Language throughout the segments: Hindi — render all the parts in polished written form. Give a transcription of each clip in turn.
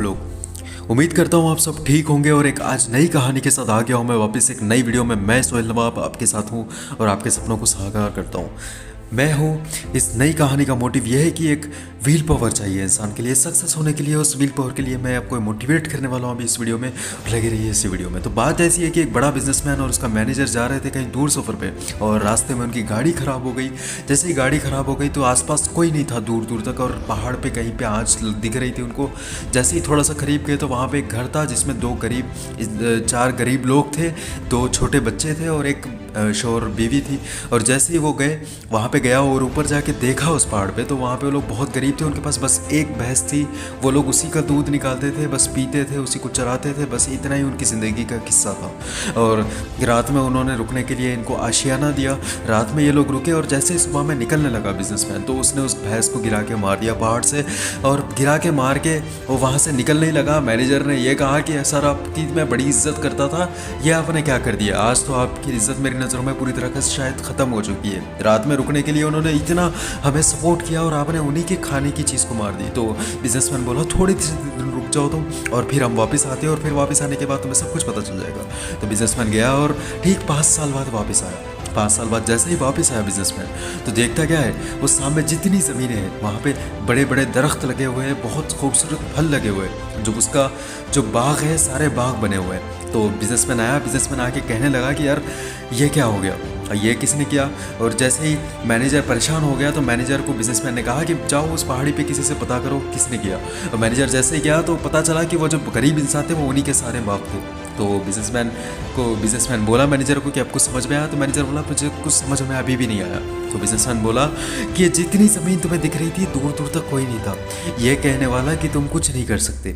लोग उम्मीद करता हूँ आप सब ठीक होंगे और एक आज नई कहानी के साथ आ गया हूँ मैं वापस एक नई वीडियो में। मैं सोहेल नवाब आपके साथ हूँ और आपके सपनों को साकार करता हूँ। मैं हूँ इस नई कहानी का मोटिव यह है कि एक व्हील पावर चाहिए इंसान के लिए सक्सेस होने के लिए। उस व्हील पावर के लिए मैं आपको मोटिवेट करने वाला हूँ अभी इस वीडियो में। लगे रहिए इस वीडियो में। तो बात ऐसी है कि एक बड़ा बिजनेसमैन और उसका मैनेजर जा रहे थे कहीं दूर सफ़र पे और रास्ते में उनकी गाड़ी ख़राब हो गई। जैसे ही गाड़ी ख़राब हो गई तो आसपास कोई नहीं था दूर दूर तक और पहाड़ पे कहीं पे आँच दिख रही थी उनको। जैसे ही थोड़ा सा करीब गए तो वहाँ पे एक घर था जिसमें चार गरीब लोग थे, दो छोटे बच्चे थे और एक शोहर बीवी थी। और जैसे ही वो गए वहाँ पे गया और ऊपर जाके देखा उस पहाड़ पे तो वहाँ पे वो लोग बहुत गरीब थे। उनके पास बस एक भैंस थी, वो लोग उसी का दूध निकालते थे, बस पीते थे, उसी को चराते थे, बस इतना ही उनकी ज़िंदगी का किस्सा था। और रात में उन्होंने रुकने के लिए इनको आशियाना दिया। रात में ये लोग रुके और जैसे ही सुबह में निकलने लगा बिजनेसमैन तो उसने उस भैंस को गिरा के मार दिया पहाड़ से। और गिरा के मार के वो वहाँ से निकलने ही लगा। मैनेजर ने ये कहा कि सर आपकी मैं बड़ी इज्जत करता था, ये आपने क्या कर दिया। आज तो आपकी इज्जत मेरी नज़रों में पूरी तरह से शायद ख़त्म हो चुकी है। रात में रुकने के लिए उन्होंने इतना हमें सपोर्ट किया और आपने उन्हीं के खाने की चीज़ को मार दी। तो बिजनेसमैन बोला थोड़ी दिन रुक जाओ तुम और फिर हम वापस आते हैं और फिर वापस आने के बाद तुम्हें सब कुछ पता चल जाएगा। तो बिजनेसमैन गया और ठीक 5 साल बाद वापस आया। 5 साल बाद जैसे ही वापस आया बिजनेसमैन तो देखता क्या है उस सामने जितनी ज़मीनें हैं वहाँ पे बड़े बड़े दरख्त लगे हुए हैं, बहुत खूबसूरत फल लगे हुए हैं। जो उसका जो बाग है सारे बाग बने हुए हैं। तो बिजनेसमैन आया, बिजनेसमैन आके कहने लगा कि यार ये क्या हो गया, ये किसने किया। और जैसे ही मैनेजर परेशान हो गया तो मैनेजर को बिजनेसमैन ने कहा कि जाओ उस पहाड़ी पे किसी से पता करो किसने किया। और मैनेजर जैसे ही गया तो पता चला कि वो जो गरीब इंसान थे वो उन्हीं के सारे बाप थे। तो बिजनेसमैन बोला मैनेजर को कि आपको समझ में आया। तो मैनेजर बोला मुझे कुछ समझ में अभी भी नहीं आया। तो बिजनेसमैन बोला कि ये जितनी ज़मीन तुम्हें दिख रही थी दूर दूर तक कोई नहीं था। ये कहने वाला कि तुम कुछ नहीं कर सकते,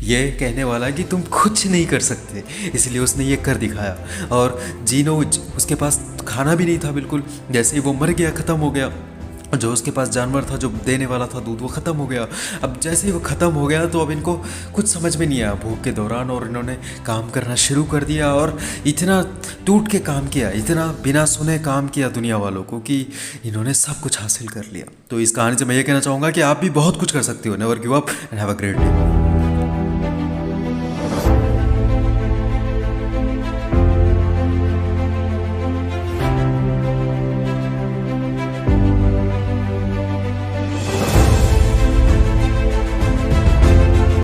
ये कहने वाला कि तुम कुछ नहीं कर सकते, इसलिए उसने ये कर दिखाया। और जीनोज उसके पास खाना भी नहीं था बिल्कुल। जैसे ही वो मर गया, ख़त्म हो गया, जो उसके पास जानवर था जो देने वाला था दूध वो ख़त्म हो गया। अब जैसे ही वो ख़त्म हो गया तो अब इनको कुछ समझ में नहीं आया भूख के दौरान और इन्होंने काम करना शुरू कर दिया और इतना टूट के काम किया, इतना बिना सुने काम किया दुनिया वालों को कि इन्होंने सब कुछ हासिल कर लिया। तो इस कहानी से मैं ये कहना चाहूँगा कि आप भी बहुत कुछ कर सकते हो। Never give up and have a great day.